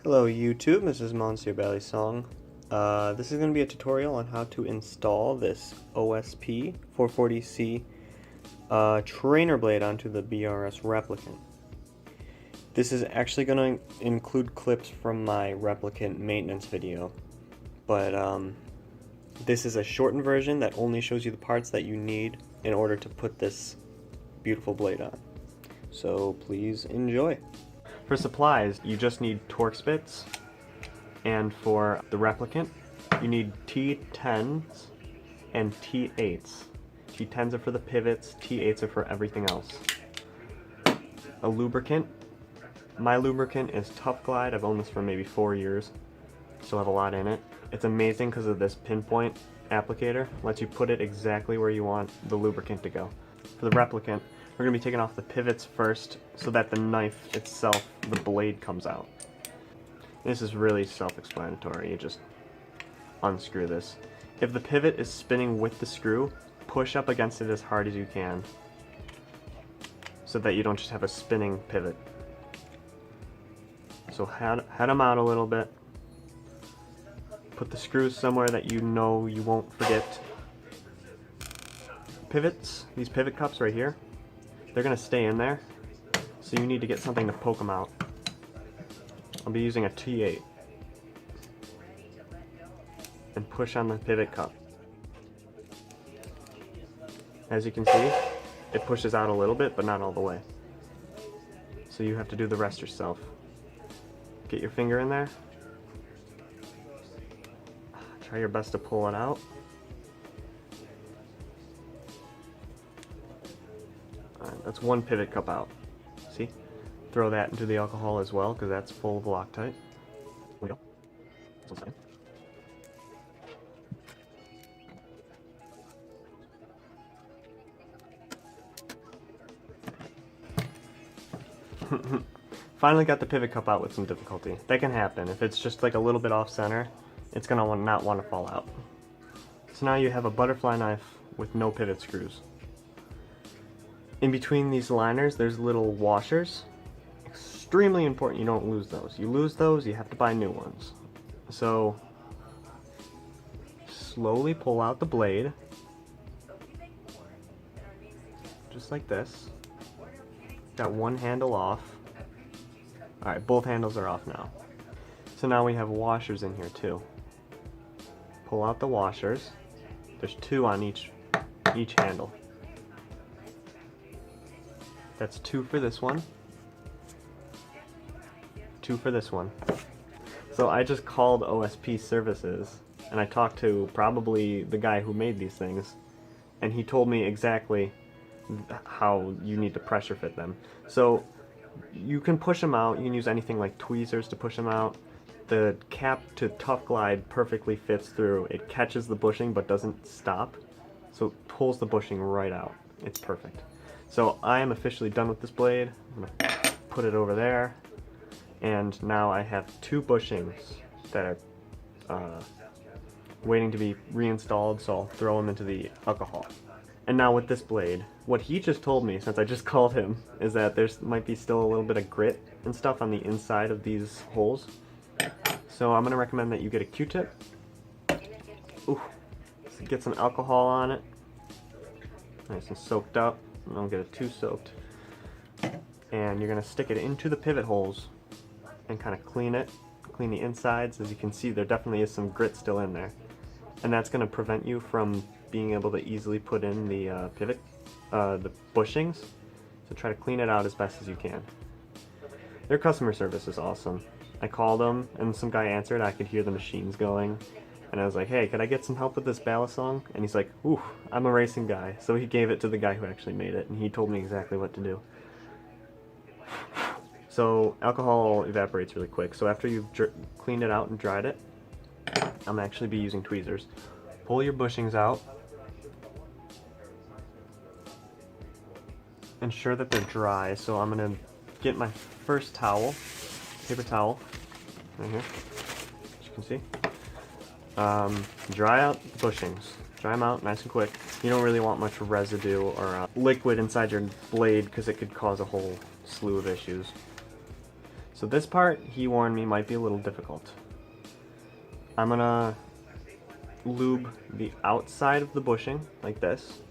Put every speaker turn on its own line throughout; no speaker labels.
Hello YouTube, this is Monsieur Balisong. This is going to be a tutorial on how to install this OSP 440C trainer blade onto the BRS Replicant. This is actually going to include clips from my Replicant maintenance video, but this is a shortened version that only shows you the parts that you need in order to put this beautiful blade on. So please enjoy. For supplies, you just need Torx bits, and for the Replicant, you need T10s and T8s. T10s are for the pivots, T8s are for everything else. A lubricant. My lubricant is Tough Glide. I've owned this for maybe 4 years. Still have a lot in it. It's amazing because of this pinpoint applicator. Lets you put it exactly where you want the lubricant to go. For the Replicant, we're going to be taking off the pivots first so that the knife itself, the blade, comes out. This is really self-explanatory. You just unscrew this. If the pivot is spinning with the screw, push up against it as hard as you can so that you don't just have a spinning pivot. So head them out a little bit. Put the screws somewhere that you know you won't forget. Pivots, these pivot cups right here, they're going to stay in there, so you need to get something to poke them out. I'll be using a T8 and push on the pivot cup. As you can see, it pushes out a little bit, but not all the way. So you have to do the rest yourself. Get your finger in there. Try your best to pull it out. That's one pivot cup out. See? Throw that into the alcohol as well, because that's full of Loctite. Here we go. Finally got the pivot cup out with some difficulty. That can happen. If it's just like a little bit off center, it's going to not want to fall out. So now you have a butterfly knife with no pivot screws. In between these liners, there's little washers. Extremely important you don't lose those. You lose those, you have to buy new ones. So slowly pull out the blade, just like this. Got one handle off. Alright, both handles are off now. So now we have washers in here too. Pull out the washers. There's two on each handle. That's two for this one. Two for this one. So I just called OSP services and I talked to probably the guy who made these things, and he told me exactly how you need to pressure fit them. So you can push them out. You can use anything like tweezers to push them out. The cap to Tough Glide perfectly fits through. It catches the bushing but doesn't stop, so it pulls the bushing right out. It's perfect. So I am officially done with this blade. I'm going to put it over there, and now I have two bushings that are waiting to be reinstalled, so I'll throw them into the alcohol. And now with this blade, what he just told me, since I just called him, is that there might be still a little bit of grit and stuff on the inside of these holes. So I'm going to recommend that you get a Q-tip. Ooh, get some alcohol on it. Nice and soaked up. Don't get it too soaked. And you're going to stick it into the pivot holes and kind of clean it. Clean the insides. As you can see, there definitely is some grit still in there. And that's going to prevent you from being able to easily put in the the bushings. So try to clean it out as best as you can. Their customer service is awesome. I called them and some guy answered. I could hear the machines going. And I was like, hey, could I get some help with this Balisong? And he's like, ooh, I'm a racing guy. So he gave it to the guy who actually made it, and he told me exactly what to do. So alcohol evaporates really quick. So after you've cleaned it out and dried it, I'm actually be using tweezers. Pull your bushings out. Ensure that they're dry. So I'm going to get my first towel, paper towel, right here, as you can see. Dry out the bushings. Dry them out nice and quick. You don't really want much residue or liquid inside your blade because it could cause a whole slew of issues. So So this part, he warned me, might be a little difficult. I'm gonna lube the outside of the bushing, like this.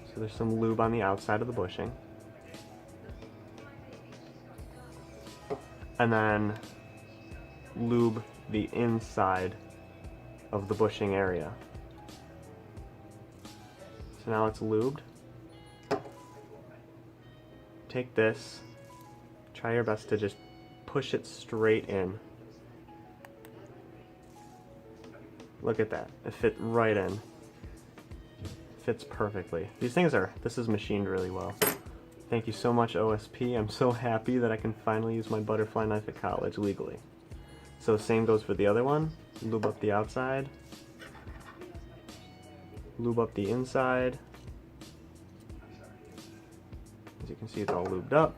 So there's some lube on the outside of the bushing. And then lube the inside of the bushing area. So now it's lubed. Take this, try your best to just push it straight in. Look at that, it fit right in. Fits perfectly. These things this is machined really well. Thank you so much, OSP. I'm so happy that I can finally use my butterfly knife at college legally. So same goes for the other one. Lube up the outside. Lube up the inside. As you can see, it's all lubed up.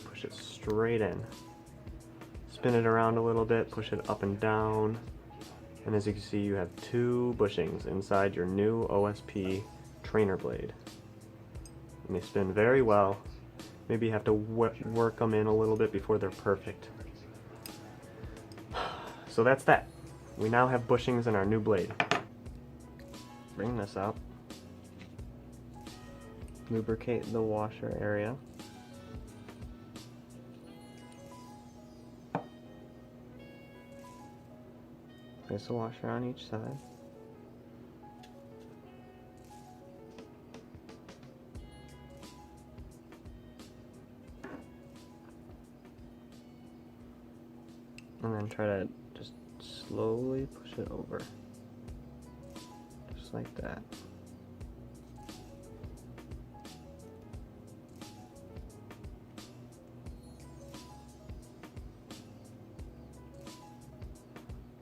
Push it straight in. Spin it around a little bit, push it up and down. And as you can see, you have 2 bushings inside your new OSP trainer blade. And they spin very well. Maybe you have to work them in a little bit before they're perfect. So that's that. We now have bushings in our new blade. Bring this up. Lubricate the washer area. Place a washer on each side. And then try to just slowly push it over. Just like that.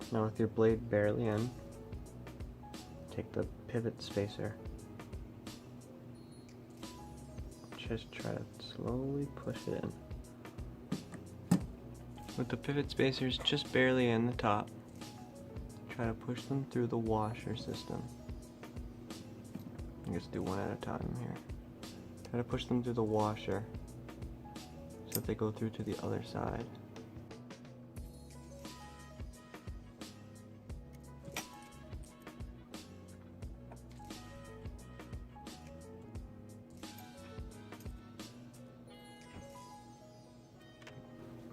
Now with your blade barely in, take the pivot spacer. Just try to slowly push it in. With the pivot spacers just barely in the top, try to push them through the washer system. I just do one at a time here. Try to push them through the washer so that they go through to the other side.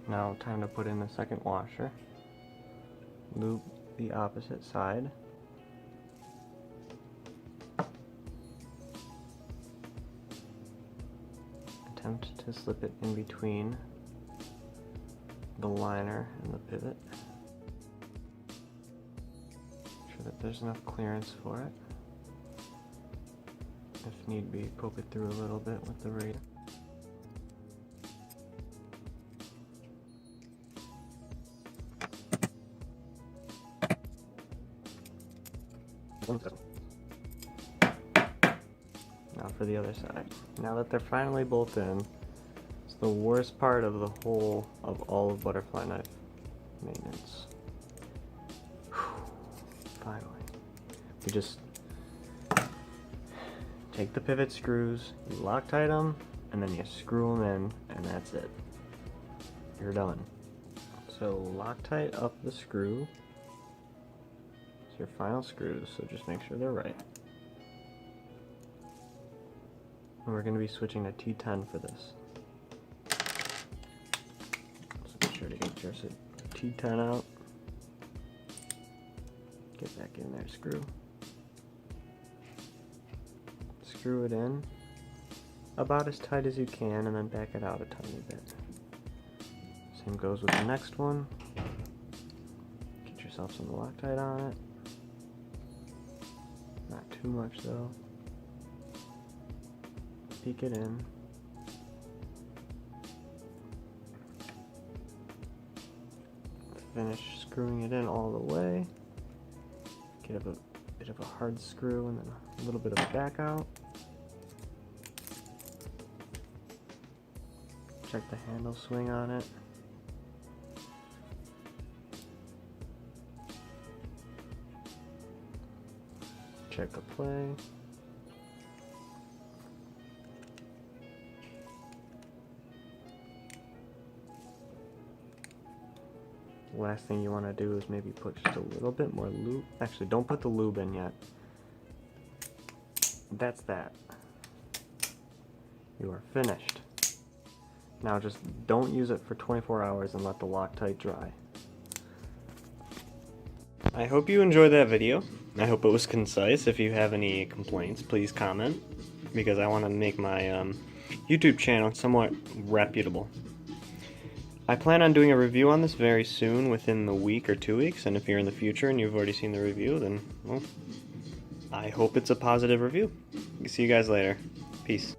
Now time to put in the second washer. Lube the opposite side. Attempt to slip it in between the liner and the pivot. Make sure that there's enough clearance for it. If need be, poke it through a little bit with the razor. Now for the other side. Now that they're finally both in, it's the worst part of the whole of all of butterfly knife maintenance. Whew. Finally. You just take the pivot screws, you Loctite them, and then you screw them in, and that's it. You're done. So Loctite up the screw. Your final screws, so just make sure they're right. And we're going to be switching to T10 for this. So be sure to get your T10 out. Get back in there, screw. Screw it in about as tight as you can and then back it out a tiny bit. Same goes with the next one. Get yourself some Loctite on it. Not too much though. Peek it in. Finish screwing it in all the way. Give a bit of a hard screw and then a little bit of a back out. Check the handle swing on it. Check the play. last thing you want to do is maybe put just a little bit more lube. Actually, don't put the lube in yet. That's that. You are finished. Now just don't use it for 24 hours and let the Loctite dry. I hope you enjoyed that video. I hope it was concise. If you have any complaints, please comment, because I want to make my YouTube channel somewhat reputable. I plan on doing a review on this very soon, within the week or 2 weeks, and if you're in the future and you've already seen the review, then, well, I hope it's a positive review. See you guys later. Peace.